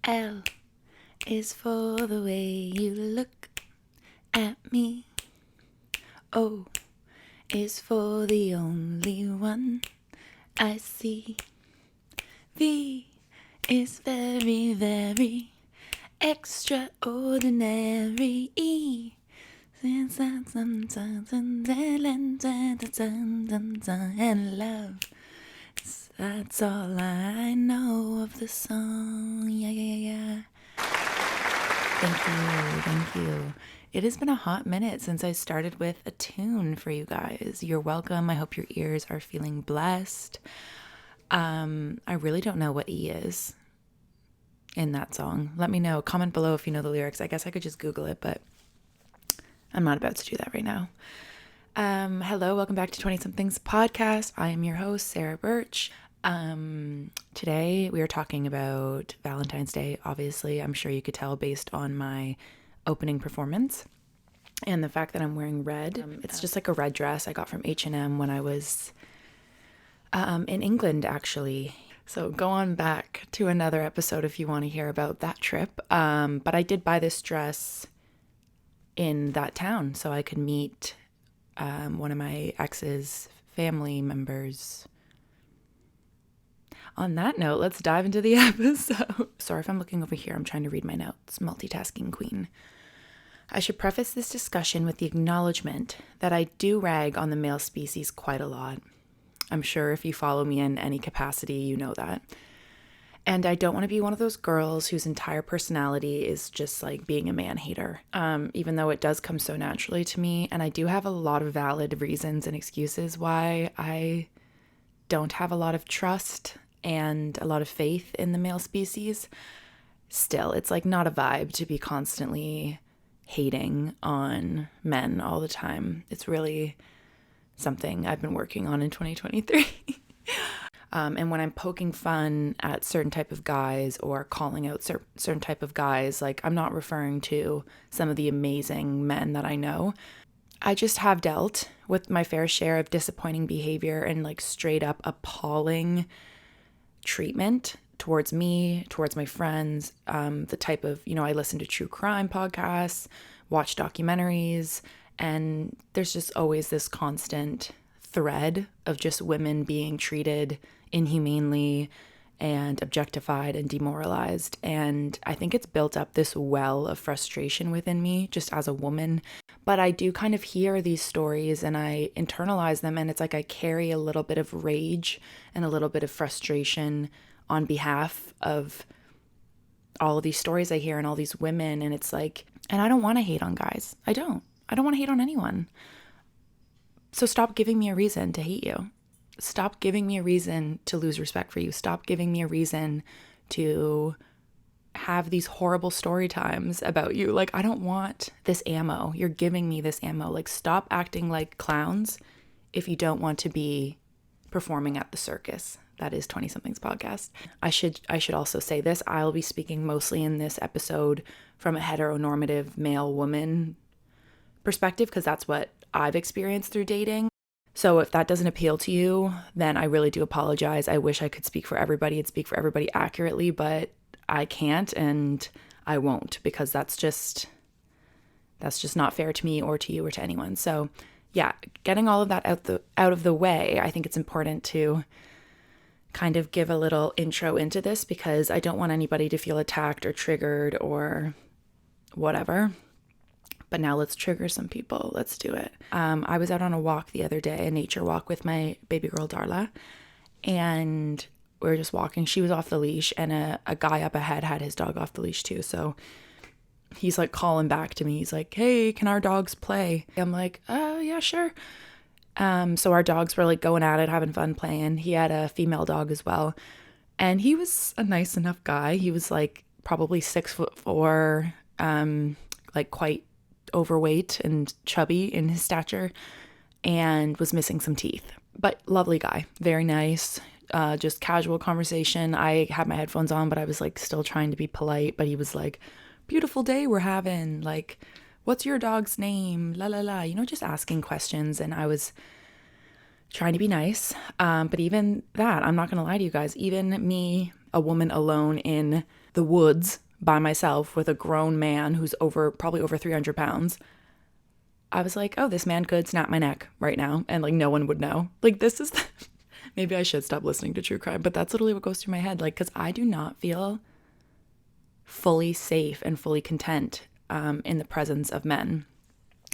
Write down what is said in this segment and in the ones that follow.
L is for the way you look at me. O is for the only one I see. V is very, very extraordinary. E and love. That's all I know of the song. Yeah. Thank you. It has been a hot minute since I started with a tune for you guys. You're welcome. I hope your ears are feeling blessed. I really don't know what E is in that song. Let me know. Comment below if you know the lyrics. I guess I could just Google it, but I'm not about to do that right now. Hello, welcome back to 20-something's podcast. I am your host, Sarah Birch. Today we are talking about Valentine's Day. Obviously, I'm sure you could tell based on my opening performance and the fact that I'm wearing red. It's just like a red dress I got from H&M when I was in England, actually. So go on back to another episode if you want to hear about that trip. But I did buy this dress in that town so I could meet one of my ex's family members. On that note, let's dive into the episode. Sorry if I'm looking over here. I'm trying to read my notes. Multitasking queen. I should preface this discussion with the acknowledgement that I do rag on the male species quite a lot. I'm sure if you follow me in any capacity, you know that. And I don't want to be one of those girls whose entire personality is just like being a man hater, even though it does come so naturally to me. And I do have a lot of valid reasons and excuses why I don't have a lot of trust and a lot of faith in the male species. Still, it's like not a vibe to be constantly hating on men all the time. It's really something I've been working on in 2023. And when I'm poking fun at certain type of guys or calling out certain type of guys, like I'm not referring to some of the amazing men that I know. I just have dealt with my fair share of disappointing behavior and like straight up appalling treatment towards me, towards my friends, the type of, I listen to true crime podcasts, watch documentaries, and there's just always this constant thread of just women being treated inhumanely and objectified and demoralized. And I think it's built up this well of frustration within me just as a woman. But I do kind of hear these stories and I internalize them, and it's like I carry a little bit of rage and a little bit of frustration on behalf of all of these stories I hear and all these women. And it's like, and I don't want to hate on guys. I don't want to hate on anyone. So stop giving me a reason to hate you. Stop giving me a reason to lose respect for you. Stop giving me a reason to have these horrible story times about you. Like, I don't want this ammo. You're giving me this ammo. Like, stop acting like clowns if you don't want to be performing at the circus. That is 20-something's podcast. I should also say this. I'll be speaking mostly in this episode from a heteronormative male woman perspective because that's what I've experienced through dating. So if that doesn't appeal to you, then I really do apologize. I wish I could speak for everybody and speak for everybody accurately, but I can't and I won't because that's just not fair to me or to you or to anyone. So yeah, getting all of that out of the way, I think it's important to kind of give a little intro into this because I don't want anybody to feel attacked or triggered or whatever. But now let's trigger some people. Let's do it. I was out on a walk the other day, a nature walk with my baby girl, Darla. And we were just walking. She was off the leash and a guy up ahead had his dog off the leash too. So he's like calling back to me. He's like, hey, can our dogs play? I'm like, oh, yeah, sure. So our dogs were like going at it, having fun playing. He had a female dog as well. And he was a nice enough guy. He was like probably 6'4", like quite overweight and chubby in his stature and was missing some teeth, but lovely guy, very nice, just casual conversation. I had my headphones on, but I was like still trying to be polite, but he was like, beautiful day we're having, like, what's your dog's name, la la la, just asking questions. And I was trying to be nice. But even that, I'm not going to lie to you guys, even me, a woman alone in the woods by myself with a grown man who's probably over 300 pounds, I was like, oh, this man could snap my neck right now and like no one would know. Like this is, maybe I should stop listening to true crime, but that's literally what goes through my head. Like, because I do not feel fully safe and fully content in the presence of men,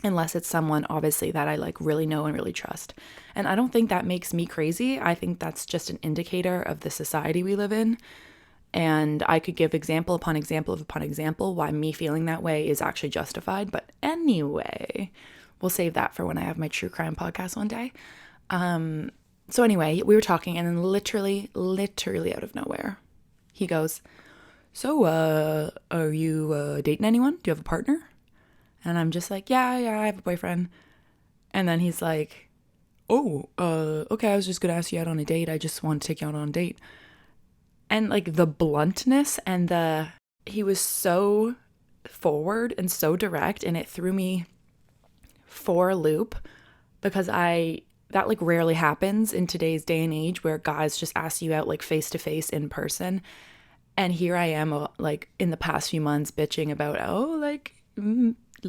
unless it's someone obviously that I like really know and really trust. And I don't think that makes me crazy. I think that's just an indicator of the society we live in. And I could give example upon example upon example why me feeling that way is actually justified. But anyway, we'll save that for when I have my true crime podcast one day. So anyway, we were talking and then literally out of nowhere, he goes, so, are you dating anyone? Do you have a partner? And I'm just like, yeah, I have a boyfriend. And then he's like, oh, okay, I was just going to ask you out on a date. I just want to take you out on a date. And like the bluntness and he was so forward and so direct, and it threw me for a loop because that like rarely happens in today's day and age where guys just ask you out like face to face in person. And here I am like in the past few months bitching about, oh, like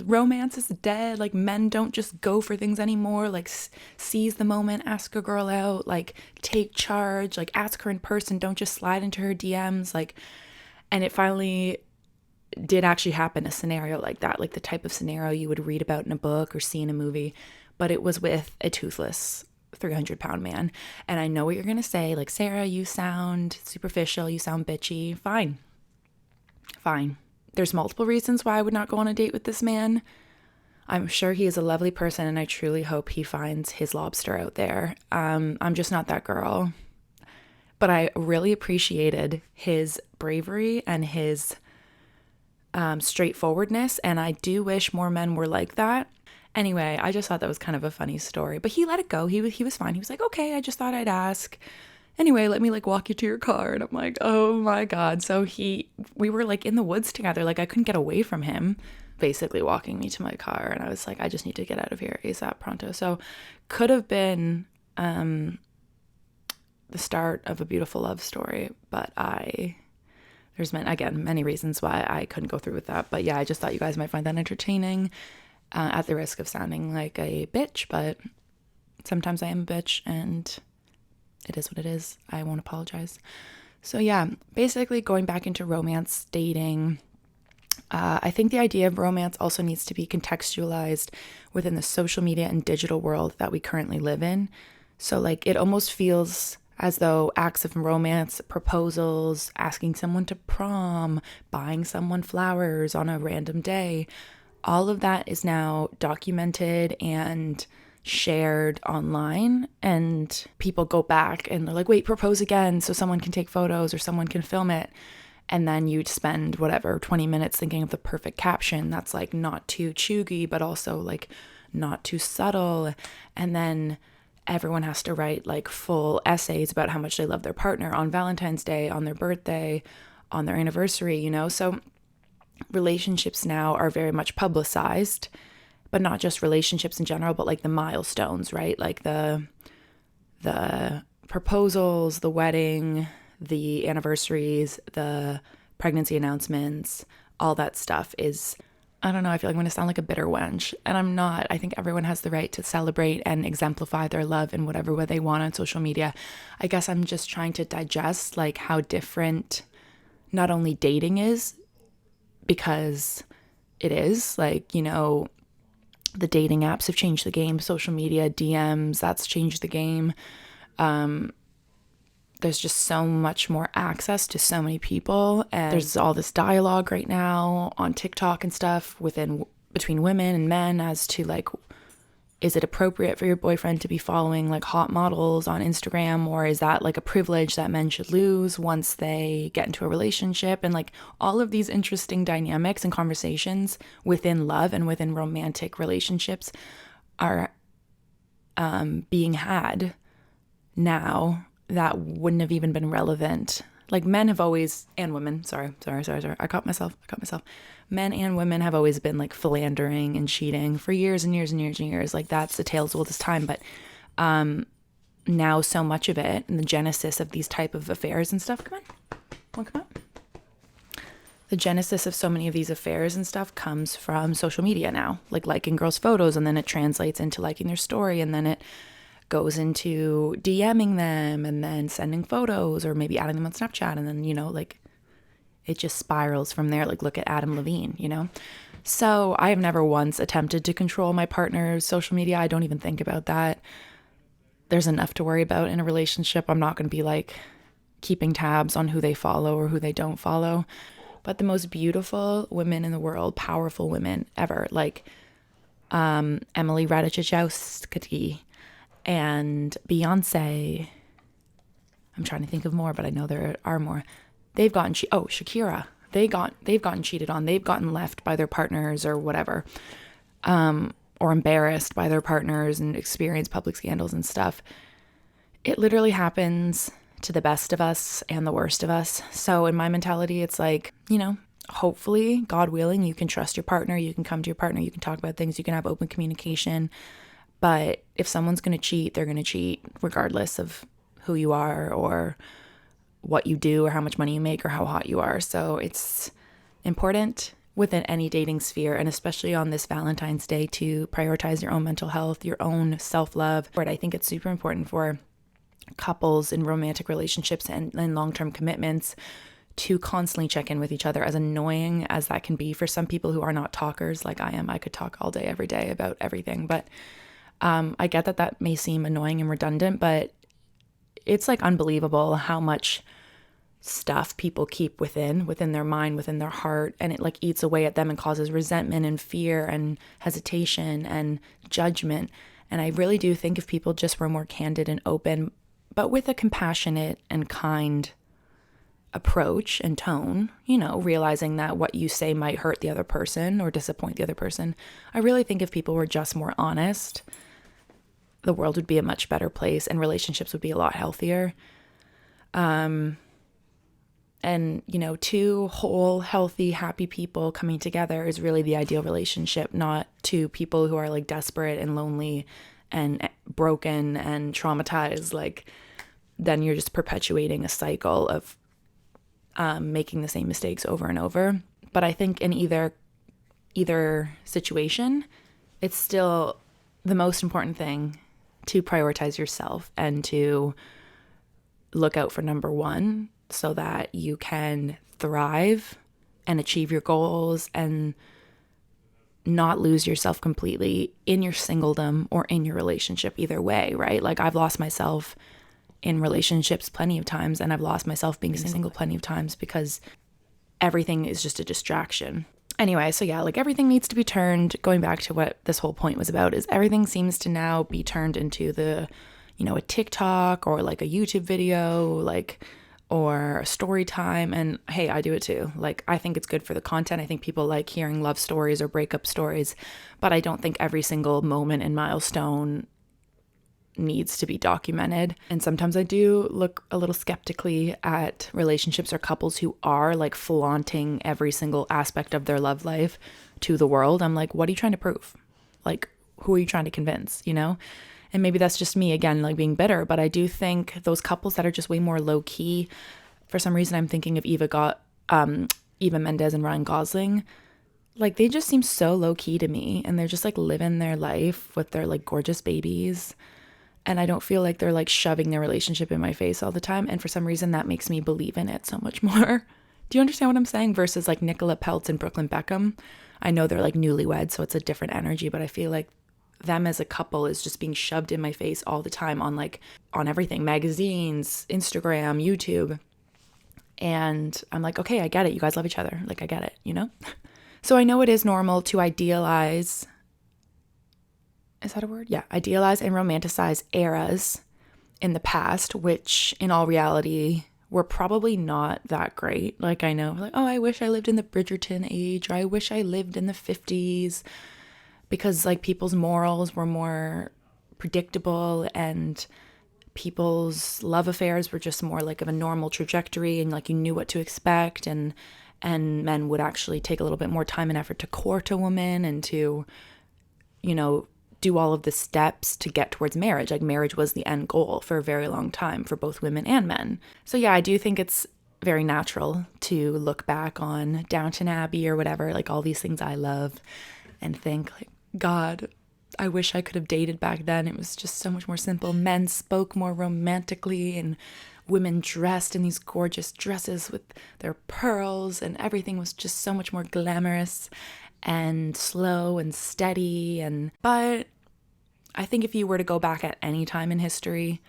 romance is dead. Like men don't just go for things anymore. Like seize the moment, ask a girl out, like take charge, like ask her in person. Don't just slide into her DMs. Like, and it finally did actually happen, a scenario like that, like the type of scenario you would read about in a book or see in a movie, but it was with a toothless 300-pound man. And I know what you're going to say, like, Sarah, you sound superficial, you sound bitchy. Fine. There's multiple reasons why I would not go on a date with this man. I'm sure he is a lovely person, and I truly hope he finds his lobster out there. I'm just not that girl. But I really appreciated his bravery and his straightforwardness, and I do wish more men were like that. Anyway, I just thought that was kind of a funny story, but he let it go. He was fine. He was like, okay, I just thought I'd ask. Anyway, let me like walk you to your car. And I'm like, oh my God. So we were like in the woods together. Like I couldn't get away from him, basically walking me to my car. And I was like, I just need to get out of here ASAP pronto. So could have been the start of a beautiful love story, but there's many reasons why I couldn't go through with that. But yeah, I just thought you guys might find that entertaining. At the risk of sounding like a bitch, but sometimes I am a bitch and it is what it is. I won't apologize. So yeah, basically going back into romance dating, I think the idea of romance also needs to be contextualized within the social media and digital world that we currently live in. So like it almost feels as though acts of romance, proposals, asking someone to prom, buying someone flowers on a random day, all of that is now documented and shared online, and people go back and they're like, wait, propose again so someone can take photos or someone can film it. And then you'd spend 20 minutes thinking of the perfect caption that's like not too chuggy, but also like not too subtle. And then everyone has to write like full essays about how much they love their partner on Valentine's Day, on their birthday, on their anniversary, So relationships now are very much publicized, but not just relationships in general, but like the milestones, right? Like the proposals, the wedding, the anniversaries, the pregnancy announcements, all that stuff is, I don't know, I feel like I'm going to sound like a bitter wench, and I'm not. I think everyone has the right to celebrate and exemplify their love in whatever way they want on social media. I guess I'm just trying to digest like how different not only dating is, because it is like, the dating apps have changed the game, social media, DMs, that's changed the game. There's just so much more access to so many people, and there's all this dialogue right now on TikTok and stuff between women and men as to like, is it appropriate for your boyfriend to be following like hot models on Instagram, or is that like a privilege that men should lose once they get into a relationship? And like all of these interesting dynamics and conversations within love and within romantic relationships are being had now that wouldn't have even been relevant. Like men have always, and women, sorry. I caught myself. Men and women have always been like philandering and cheating for years and years and years and years. Like that's the tale as old as time. But now so much of it and the genesis of these type of affairs and stuff. Come on. The genesis of so many of these affairs and stuff comes from social media now, like liking girls' photos, and then it translates into liking their story, and then it goes into DMing them and then sending photos or maybe adding them on Snapchat, and then, like it just spirals from there. Like look at Adam Levine, So I have never once attempted to control my partner's social media. I don't even think about that. There's enough to worry about in a relationship. I'm not going to be like keeping tabs on who they follow or who they don't follow. But the most beautiful women in the world, powerful women ever, like Emily Ratajkowski and Beyonce. I'm trying to think of more, but I know there are more. They've gotten Shakira. They've gotten cheated on. They've gotten left by their partners or whatever, or embarrassed by their partners and experienced public scandals and stuff. It literally happens to the best of us and the worst of us. So in my mentality, it's like, hopefully, God willing, you can trust your partner, you can come to your partner, you can talk about things, you can have open communication. But if someone's going to cheat, they're going to cheat regardless of who you are or what you do or how much money you make or how hot you are. So it's important within any dating sphere, and especially on this Valentine's Day, to prioritize your own mental health, your own self-love. But I think it's super important for couples in romantic relationships and long-term commitments to constantly check in with each other, as annoying as that can be for some people who are not talkers like I am. I could talk all day, every day about everything, but I get that may seem annoying and redundant, but it's like unbelievable how much stuff people keep within their mind, within their heart, and it like eats away at them and causes resentment and fear and hesitation and judgment. And I really do think if people just were more candid and open, but with a compassionate and kind approach and tone, realizing that what you say might hurt the other person or disappoint the other person. I really think if people were just more honest, the world would be a much better place and relationships would be a lot healthier. And, two whole, healthy, happy people coming together is really the ideal relationship, not two people who are like desperate and lonely and broken and traumatized. Like, then you're just perpetuating a cycle of making the same mistakes over and over. But I think in either situation, it's still the most important thing to prioritize yourself and to look out for number one so that you can thrive and achieve your goals and not lose yourself completely in your singledom or in your relationship, either way, right? Like I've lost myself in relationships plenty of times, and I've lost myself being single plenty of times because everything is just a distraction. Anyway, so yeah, like everything needs to be turned, going back to what this whole point was about, is everything seems to now be turned into a TikTok or like a YouTube video, like, or a story time. And hey, I do it too. Like, I think it's good for the content. I think people like hearing love stories or breakup stories, but I don't think every single moment and milestone needs to be documented. And sometimes I do look a little skeptically at relationships or couples who are like flaunting every single aspect of their love life to the world. I'm like, what are you trying to prove? Like, who are you trying to convince, And maybe that's just me, again, like being bitter, but I do think those couples that are just way more low key, for some reason I'm thinking of Eva Mendes and Ryan Gosling, like they just seem so low key to me, and they're just like living their life with their like gorgeous babies. And I don't feel like they're like shoving their relationship in my face all the time. And for some reason that makes me believe in it so much more. Do you understand what I'm saying? Versus like Nicola Peltz and Brooklyn Beckham. I know they're like newlyweds, so it's a different energy, but I feel like them as a couple is just being shoved in my face all the time on everything, magazines, Instagram, YouTube. And I'm like, okay, I get it. You guys love each other. Like, I get it, So I know it is normal to idealize. Is that a word? Yeah. Idealize and romanticize eras in the past, which in all reality were probably not that great. Like, I know, like, oh, I wish I lived in the Bridgerton age, or I wish I lived in the 50s, because like people's morals were more predictable and people's love affairs were just more like of a normal trajectory, and like you knew what to expect, and men would actually take a little bit more time and effort to court a woman and to, do all of the steps to get towards marriage. Like marriage was the end goal for a very long time for both women and men. So yeah, I do think it's very natural to look back on Downton Abbey or whatever, like all these things I love, and think like, God, I wish I could have dated back then. It was just so much more simple. Men spoke more romantically and women dressed in these gorgeous dresses with their pearls, and everything was just so much more glamorous and slow and steady. But I think if you were to go back at any time in history,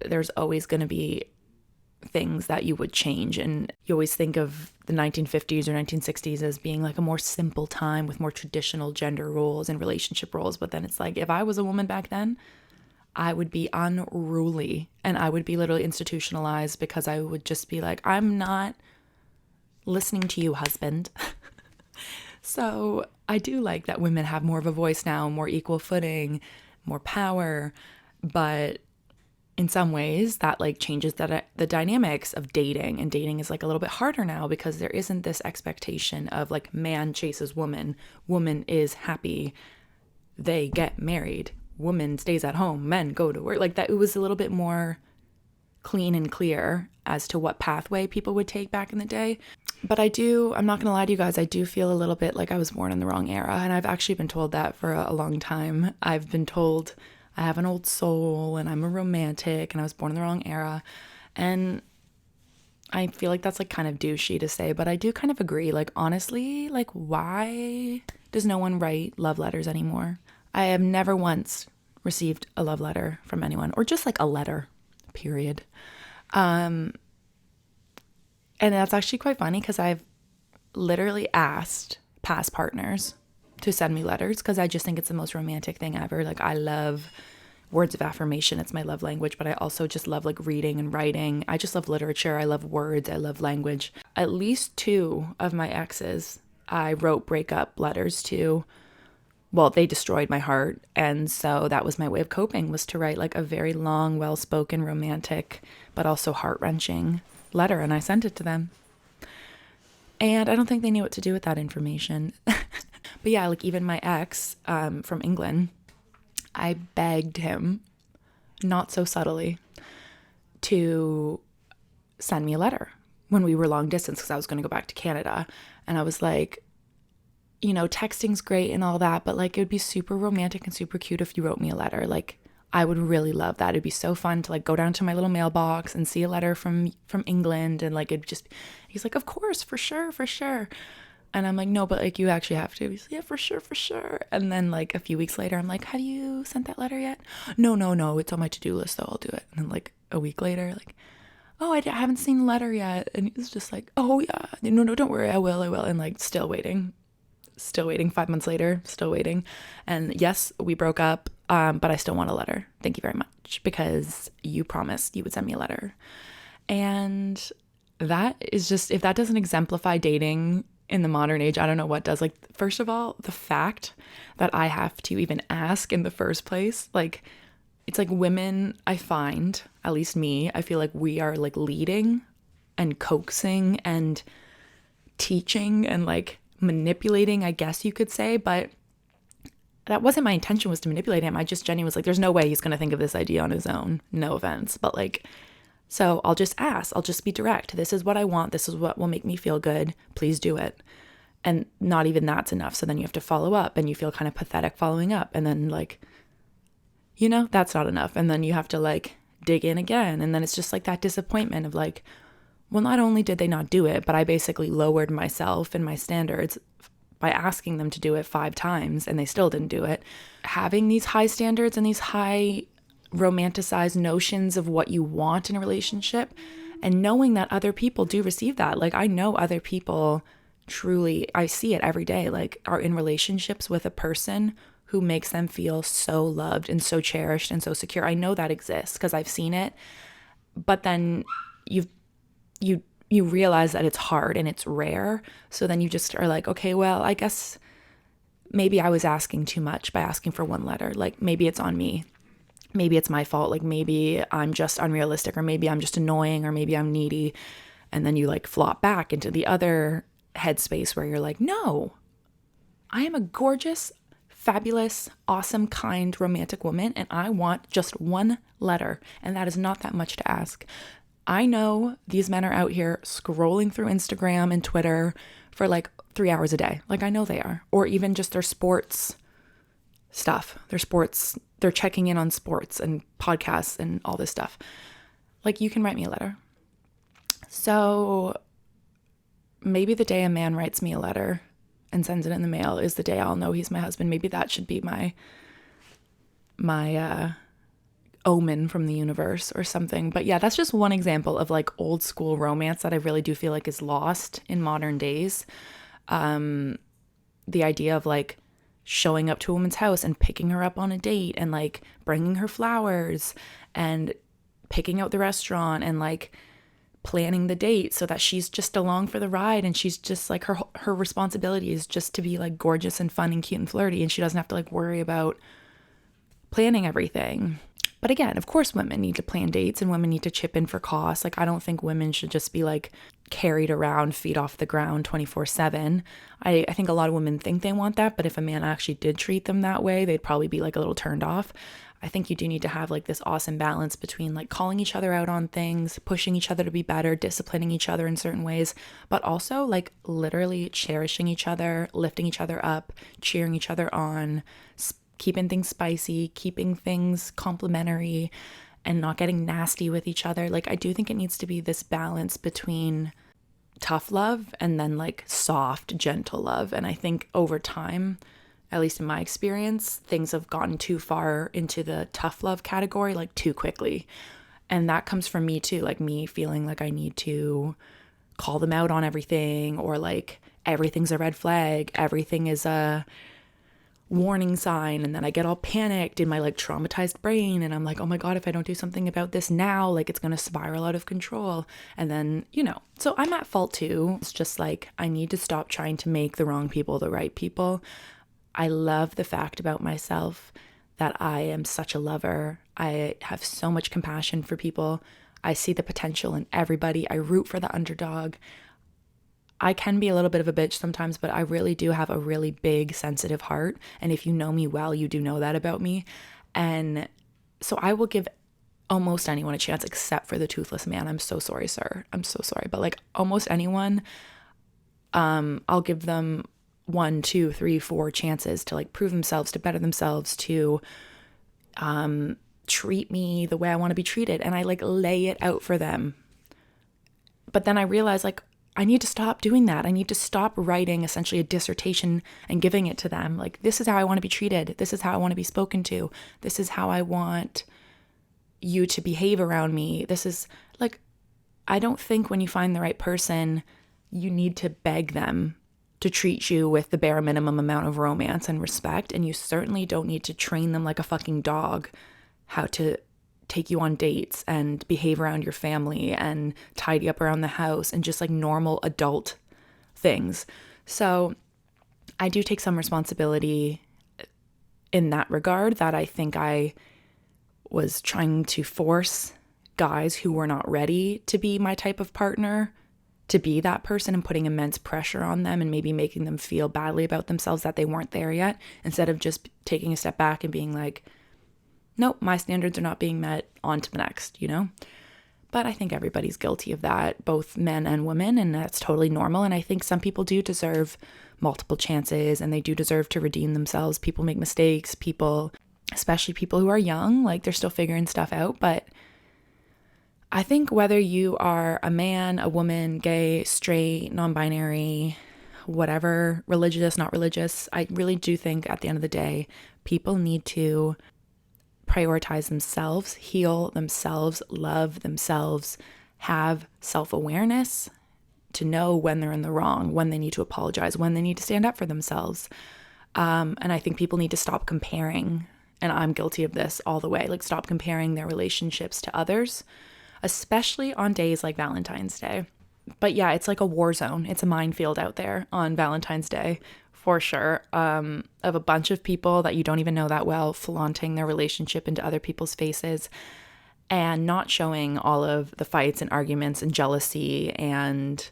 there's always going to be things that you would change. And you always think of the 1950s or 1960s as being like a more simple time with more traditional gender roles and relationship roles. But then it's like, if I was a woman back then, I would be unruly and I would be literally institutionalized, because I would just be like, I'm not listening to you, husband. So I do like that women have more of a voice now, more equal footing, more power, but in some ways that like changes the dynamics of dating, and dating is like a little bit harder now because there isn't this expectation of like man chases woman, woman is happy, they get married, woman stays at home, men go to work. Like that, it was a little bit more clean and clear as to what pathway people would take back in the day. But I'm not gonna lie to you guys, I do feel a little bit like I was born in the wrong era, and I've actually been told that for a long time. I've been told I have an old soul and I'm a romantic and I was born in the wrong era. And I feel like that's like kind of douchey to say, but I do kind of agree. Like honestly, like why does no one write love letters anymore? I have never once received a love letter from anyone, or just like a letter, period. And that's actually quite funny because I've literally asked past partners to send me letters because I just think it's the most romantic thing ever. Like I love words of affirmation. It's my love language, but I also just love like reading and writing. I just love literature. I love words. I love language. At least 2 of my exes I wrote breakup letters to. Well, they destroyed my heart. And so that was my way of coping, was to write like a very long, well-spoken, romantic, but also heart-wrenching letter. And I sent it to them. And I don't think they knew what to do with that information. But yeah, like even my ex from England, I begged him, not so subtly, to send me a letter when we were long distance because I was going to go back to Canada. And I was like, you know, texting's great and all that, but like it would be super romantic and super cute if you wrote me a letter. Like I would really love that. It'd be so fun to like go down to my little mailbox and see a letter from England, and like it'd just, he's like, of course, for sure, for sure. And I'm like, no, but like you actually have to. He's like, yeah, for sure, for sure. And then like a few weeks later, I'm like, have you sent that letter yet? No, it's on my to-do list, though. I'll do it. And then like a week later, like, oh, I haven't seen the letter yet. And he's just like, oh yeah, no, don't worry, I will. And like still waiting. 5 months later, still waiting. And yes, we broke up, but I still want a letter. Thank you very much, because you promised you would send me a letter. And that is just, if that doesn't exemplify dating in the modern age, I don't know what does. Like, first of all, the fact that I have to even ask in the first place, like, it's like women, I find, at least me, I feel like we are like leading and coaxing and teaching and like manipulating, I guess you could say, but that wasn't my intention, was to manipulate him. I just genuinely was like, there's no way he's going to think of this idea on his own. No offense, but like, so I'll just ask, I'll just be direct. This is what I want. This is what will make me feel good. Please do it. And not even that's enough. So then you have to follow up, and you feel kind of pathetic following up. And then like, you know, that's not enough. And then you have to like dig in again. And then it's just like that disappointment of like, well, not only did they not do it, but I basically lowered myself and my standards by asking them to do it 5 times, and they still didn't do it. Having these high standards and these high romanticized notions of what you want in a relationship, and knowing that other people do receive that. Like I know other people truly, I see it every day, like are in relationships with a person who makes them feel so loved and so cherished and so secure. I know that exists because I've seen it. But then you realize that it's hard and it's rare. So then you just are like, okay, well, I guess maybe I was asking too much by asking for 1 letter. Like maybe it's on me. Maybe it's my fault. Like maybe I'm just unrealistic, or maybe I'm just annoying, or maybe I'm needy. And then you like flop back into the other headspace where you're like, no, I am a gorgeous fabulous, awesome, kind, romantic woman, and I want just one letter, and that is not that much to ask. I know these men are out here scrolling through Instagram and Twitter for like 3 hours a day. Like, I know they are. Or even just their sports stuff. They're checking in on sports and podcasts and all this stuff. Like, you can write me a letter. So maybe the day a man writes me a letter and sends it in the mail is the day I'll know he's my husband. Maybe that should be my omen from the universe or something. But yeah, that's just one example of like old school romance that I really do feel like is lost in modern days. The idea of like showing up to a woman's house and picking her up on a date and like bringing her flowers and picking out the restaurant and like planning the date so that she's just along for the ride, and she's just like her responsibility is just to be like gorgeous and fun and cute and flirty, and she doesn't have to like worry about planning everything. But again, of course women need to plan dates and women need to chip in for costs. Like, I don't think women should just be like carried around, feet off the ground 24/7. I think a lot of women think they want that, but if a man actually did treat them that way, they'd probably be like a little turned off. I think you do need to have like this awesome balance between like calling each other out on things, pushing each other to be better, disciplining each other in certain ways, but also like literally cherishing each other, lifting each other up, cheering each other on, keeping things spicy, keeping things complimentary, and not getting nasty with each other. Like, I do think it needs to be this balance between tough love and then like soft, gentle love. And I think over time, at least in my experience, things have gotten too far into the tough love category, like too quickly. And that comes from me too, like me feeling like I need to call them out on everything, or like everything's a red flag, everything is a warning sign, and then I get all panicked in my like traumatized brain, and I'm like, oh my God, if I don't do something about this now, like it's gonna spiral out of control. And then, so I'm at fault too. It's just like, I need to stop trying to make the wrong people the right people. I love the fact about myself that I am such a lover. I have so much compassion for people. I see the potential in everybody. I root for the underdog. I can be a little bit of a bitch sometimes, but I really do have a really big, sensitive heart. And if you know me well, you do know that about me. And so I will give almost anyone a chance, except for the toothless man. I'm so sorry, sir. I'm so sorry. But like almost anyone, I'll give them 1, 2, 3, 4 chances to like prove themselves, to better themselves, to treat me the way I want to be treated. And I like lay it out for them. But then I realize like, I need to stop doing that. I need to stop writing essentially a dissertation and giving it to them. Like, this is how I want to be treated. This is how I want to be spoken to. This is how I want you to behave around me. This is like, I don't think when you find the right person, you need to beg them to treat you with the bare minimum amount of romance and respect. And you certainly don't need to train them like a fucking dog how to take you on dates and behave around your family and tidy up around the house and just like normal adult things. So I do take some responsibility in that regard, that I think I was trying to force guys who were not ready to be my type of partner to be that person, and putting immense pressure on them and maybe making them feel badly about themselves that they weren't there yet, instead of just taking a step back and being like, nope, my standards are not being met, on to the next, But I think everybody's guilty of that, both men and women, and that's totally normal. And I think some people do deserve multiple chances, and they do deserve to redeem themselves. People make mistakes, especially people who are young, like they're still figuring stuff out. But I think whether you are a man, a woman, gay, straight, non-binary, whatever, religious, not religious, I really do think at the end of the day, people need to prioritize themselves, heal themselves, love themselves, have self-awareness to know when they're in the wrong, when they need to apologize, when they need to stand up for themselves. And I think people need to stop comparing, and I'm guilty of this all the way, like stop comparing their relationships to others, especially on days like Valentine's Day. But yeah, it's like a war zone. It's a minefield out there on Valentine's Day, for sure, of a bunch of people that you don't even know that well, flaunting their relationship into other people's faces and not showing all of the fights and arguments and jealousy and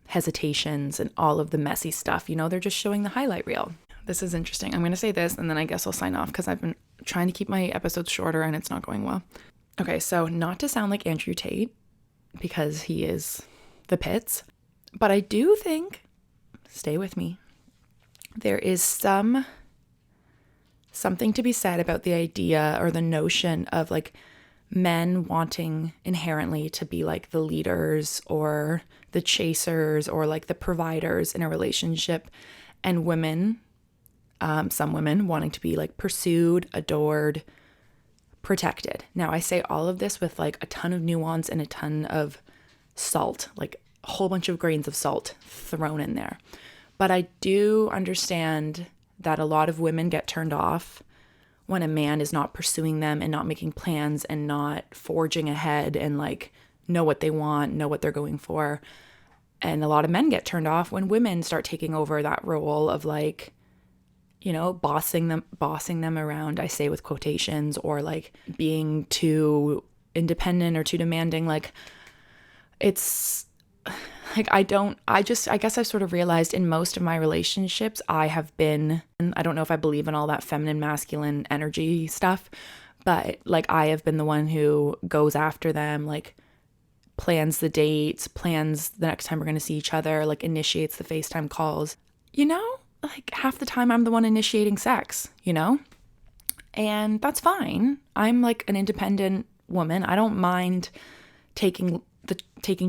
hesitations and all of the messy stuff. They're just showing the highlight reel. This is interesting. I'm going to say this and then I guess I'll sign off because I've been trying to keep my episodes shorter and it's not going well. Okay, so not to sound like Andrew Tate, because he is the pits, but I do think, stay with me, there is something to be said about the idea or the notion of like men wanting inherently to be like the leaders or the chasers or like the providers in a relationship, and women, some women wanting to be like pursued, adored, protected. Now, I say all of this with like a ton of nuance and a ton of salt, like a whole bunch of grains of salt thrown in there. But I do understand that a lot of women get turned off when a man is not pursuing them and not making plans and not forging ahead and like know what they want, know what they're going for. And a lot of men get turned off when women start taking over that role of like, you know, bossing them around, I say with quotations, or like being too independent or too demanding. Like it's like, I guess I've sort of realized in most of my relationships, I don't know if I believe in all that feminine, masculine energy stuff, but like I have been the one who goes after them, like plans the dates, plans the next time we're going to see each other, like initiates the FaceTime calls, you know, like half the time I'm the one initiating sex, you know, and that's fine. I'm like an independent woman. I don't mind taking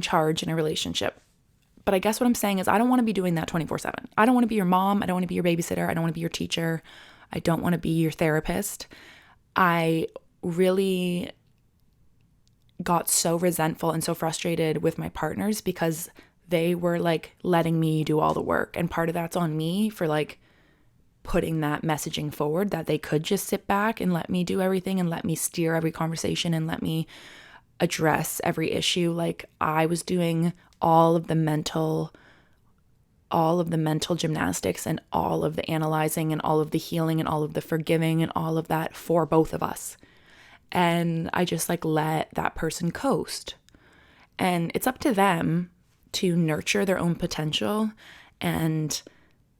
charge in a relationship. But I guess what I'm saying is I don't want to be doing that 24/7. I don't want to be your mom. I don't want to be your babysitter. I don't want to be your teacher. I don't want to be your therapist. I really got so resentful and so frustrated with my partners because they were like letting me do all the work. And part of that's on me for like putting that messaging forward that they could just sit back and let me do everything and let me steer every conversation and let me address every issue. Like I was doing all of the mental gymnastics and all of the analyzing and all of the healing and all of the forgiving and all of that for both of us. And I just like let that person coast. And it's up to them to nurture their own potential and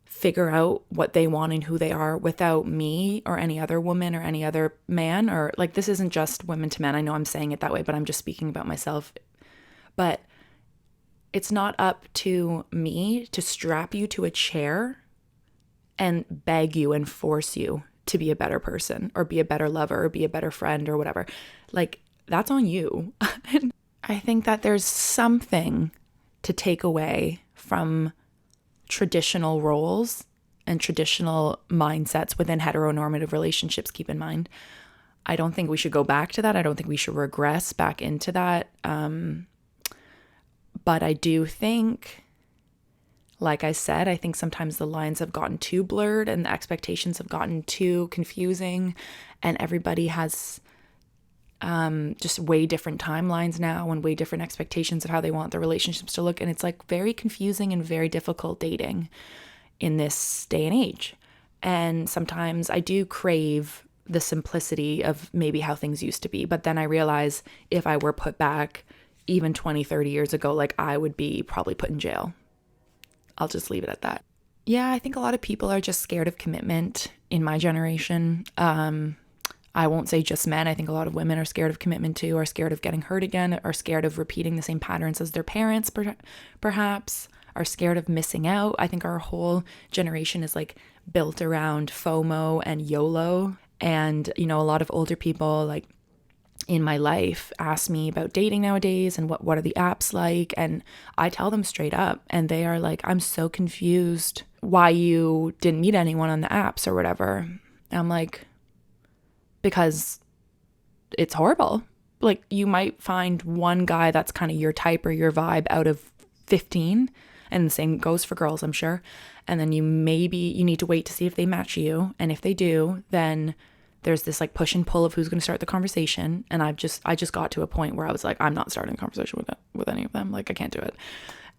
figure out what they want and who they are without me or any other woman or any other man. Or like, this isn't just women to men. I know I'm saying it that way, but I'm just speaking about myself. But it's not up to me to strap you to a chair and beg you and force you to be a better person or be a better lover or be a better friend or whatever. Like, that's on you. I think that there's something to take away from traditional roles and traditional mindsets within heteronormative relationships, keep in mind. I don't think we should go back to that. I don't think we should regress back into that. But I do think, like I said, I think sometimes the lines have gotten too blurred and the expectations have gotten too confusing, and everybody has just way different timelines now and way different expectations of how they want their relationships to look. And it's like very confusing and very difficult dating in this day and age. And sometimes I do crave the simplicity of maybe how things used to be. But then I realize if I were put back even 20, 30 years ago, like I would be probably put in jail. I'll just leave it at that. Yeah, I think a lot of people are just scared of commitment in my generation. I won't say just men. I think a lot of women are scared of commitment too, are scared of getting hurt again, are scared of repeating the same patterns as their parents, perhaps, are scared of missing out. I think our whole generation is like built around FOMO and YOLO. And, you know, a lot of older people like in my life ask me about dating nowadays and what are the apps like. And I tell them straight up and they are like, I'm so confused why you didn't meet anyone on the apps or whatever. And I'm like, because it's horrible. Like you might find one guy that's kind of your type or your vibe out of 15, and the same goes for girls, I'm sure. And then you need to wait to see if they match you. And if they do, then there's this like push and pull of who's going to start the conversation. And I just got to a point where I was like, I'm not starting a conversation with any of them. Like I can't do it.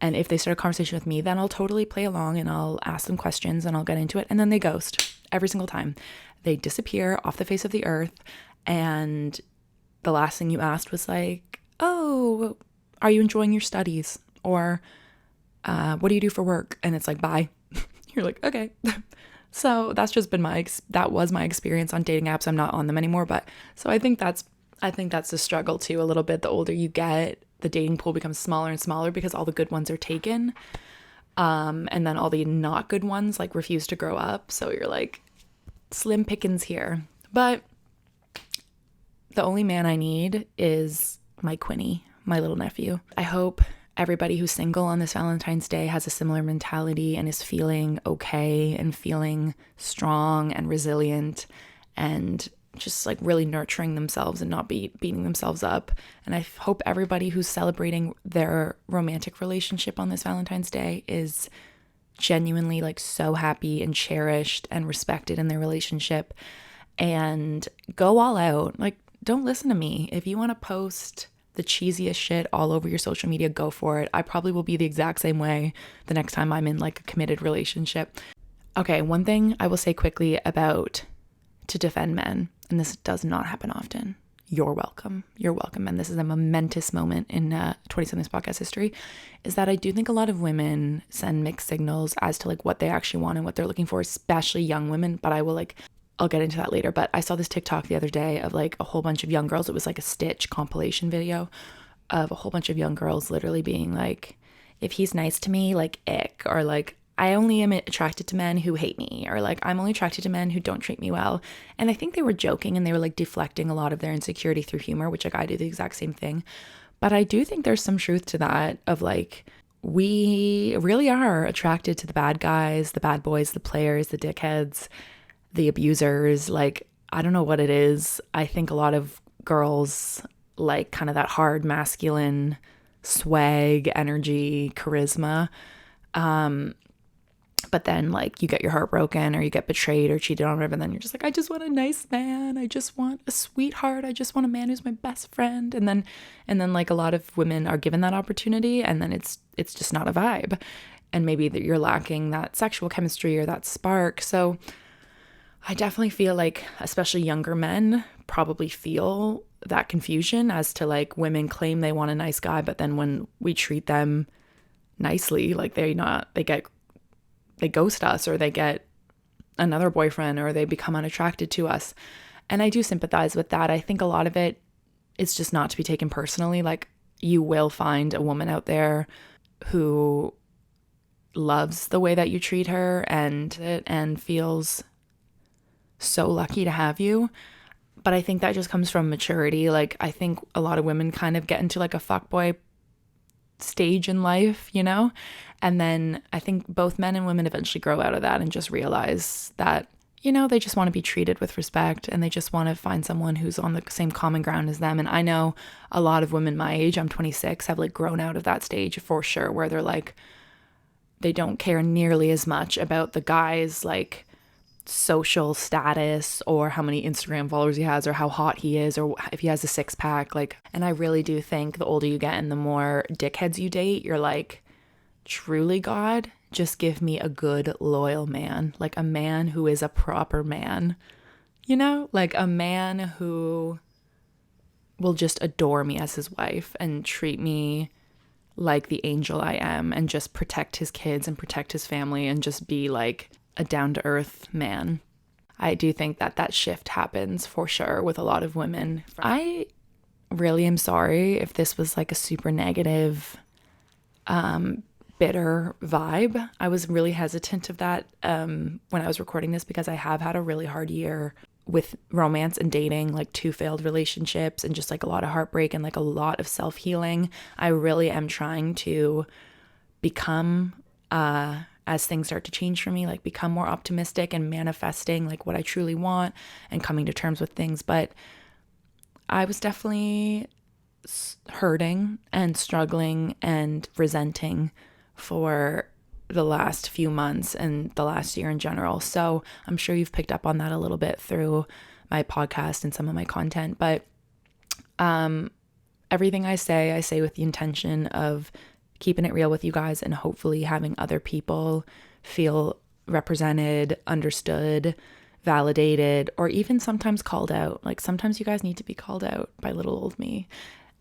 And if they start a conversation with me, then I'll totally play along and I'll ask them questions and I'll get into it. And then they ghost every single time. They disappear off the face of the earth. And the last thing you asked was like, oh, are you enjoying your studies? Or what do you do for work? And it's like, bye. You're like, okay. So that's just been that was my experience on dating apps. I'm not on them anymore, but so I think that's the struggle too a little bit. The older you get, the dating pool becomes smaller and smaller because all the good ones are taken. And then all the not good ones like refuse to grow up. So you're like slim pickings here. But the only man I need is my Quinny, my little nephew. I hope everybody who's single on this Valentine's Day has a similar mentality and is feeling okay and feeling strong and resilient and just like really nurturing themselves and not beating themselves up. And I hope everybody who's celebrating their romantic relationship on this Valentine's Day is genuinely like so happy and cherished and respected in their relationship, and go all out. Like, don't listen to me. If you want to post the cheesiest shit all over your social media, go for it. I probably will be the exact same way the next time I'm in like a committed relationship. Okay, one thing I will say quickly about to defend men, and this does not happen often. You're welcome. You're welcome. And this is a momentous moment in 2020's podcast history, is that I do think a lot of women send mixed signals as to like what they actually want and what they're looking for, especially young women. But I'll get into that later. But I saw this TikTok the other day of like a whole bunch of young girls. It was like a Stitch compilation video of a whole bunch of young girls literally being like, if he's nice to me, like ick, or like, I only am attracted to men who hate me, or like, I'm only attracted to men who don't treat me well. And I think they were joking and they were like deflecting a lot of their insecurity through humor, which like I do the exact same thing. But I do think there's some truth to that of like, we really are attracted to the bad guys, the bad boys, the players, the dickheads, the abusers. Like, I don't know what it is. I think a lot of girls like kind of that hard masculine swag, energy, charisma. But then like you get your heart broken or you get betrayed or cheated on, whatever, and then you're just like, I just want a nice man. I just want a sweetheart. I just want a man who's my best friend. And then like a lot of women are given that opportunity, and then it's just not a vibe. And maybe that you're lacking that sexual chemistry or that spark. So I definitely feel like especially younger men probably feel that confusion as to like, women claim they want a nice guy, but then when we treat them nicely, like they ghost us, or they get another boyfriend, or they become unattracted to us. And I do sympathize with that. I think a lot of it is just not to be taken personally. Like, you will find a woman out there who loves the way that you treat her and feels so lucky to have you. But I think that just comes from maturity. Like, I think a lot of women kind of get into like a fuckboy stage in life, you know? And then I think both men and women eventually grow out of that and just realize that, you know, they just want to be treated with respect, and they just want to find someone who's on the same common ground as them. And I know a lot of women my age, I'm 26, have like grown out of that stage for sure, where they're like, they don't care nearly as much about the guy's like social status or how many Instagram followers he has or how hot he is or if he has a six pack. Like, and I really do think the older you get and the more dickheads you date, you're like, truly, God, just give me a good loyal man, like a man who is a proper man, you know, like a man who will just adore me as his wife and treat me like the angel I am, and just protect his kids and protect his family and just be like a down-to-earth man. I do think that shift happens for sure with a lot of women. I really am sorry if this was like a super negative, bitter vibe. I was really hesitant of that when I was recording this, because I have had a really hard year with romance and dating, like 2 failed relationships and just like a lot of heartbreak and like a lot of self-healing. I really am trying to become, as things start to change for me, like become more optimistic and manifesting like what I truly want and coming to terms with things. But I was definitely hurting and struggling and resenting for the last few months and the last year in general. So I'm sure you've picked up on that a little bit through my podcast and some of my content. But everything I say with the intention of keeping it real with you guys and hopefully having other people feel represented, understood, validated, or even sometimes called out. Like, sometimes you guys need to be called out by little old me.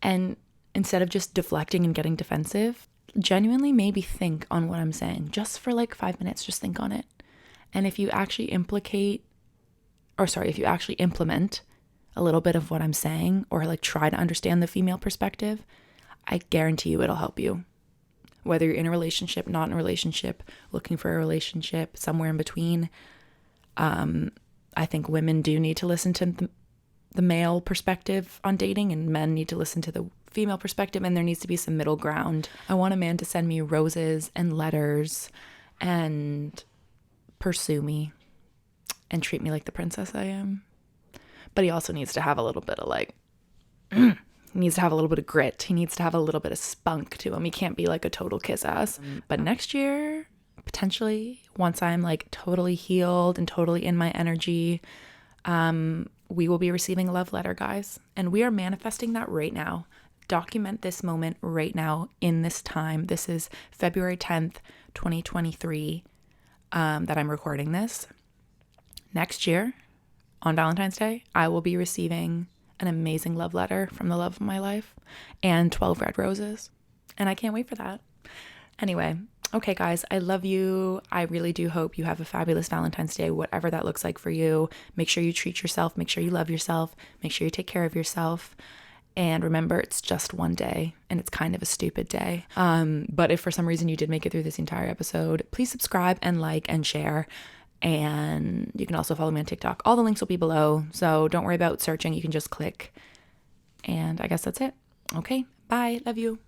And instead of just deflecting and getting defensive, genuinely maybe think on what I'm saying just for like 5 minutes. Just think on it And if you actually if you actually implement a little bit of what I'm saying, or like try to understand the female perspective, I guarantee you it'll help you. Whether you're in a relationship, not in a relationship, looking for a relationship, somewhere in between. I think women do need to listen to the male perspective on dating, and men need to listen to the female perspective, and there needs to be some middle ground. I want a man to send me roses and letters and pursue me and treat me like the princess I am. But he also needs to have a little bit of like, he needs to have a little bit of grit. He needs to have a little bit of spunk to him. He can't be like a total kiss ass. But next year, potentially, once I'm like totally healed and totally in my energy, we will be receiving a love letter, guys. And we are manifesting that right now. Document this moment right now in this time. This is February 10th, 2023, that I'm recording this. Next year, on Valentine's Day, I will be receiving an amazing love letter from the love of my life and 12 red roses. And I can't wait for that. Anyway, okay, guys, I love you. I really do hope you have a fabulous Valentine's Day, whatever that looks like for you. Make sure you treat yourself. Make sure you love yourself. Make sure you take care of yourself. And remember, it's just one day, and it's kind of a stupid day. But if for some reason you did make it through this entire episode, please subscribe and like and share. And you can also follow me on TikTok. All the links will be below, so don't worry about searching. You can just click. And I guess that's it. Okay, bye. Love you.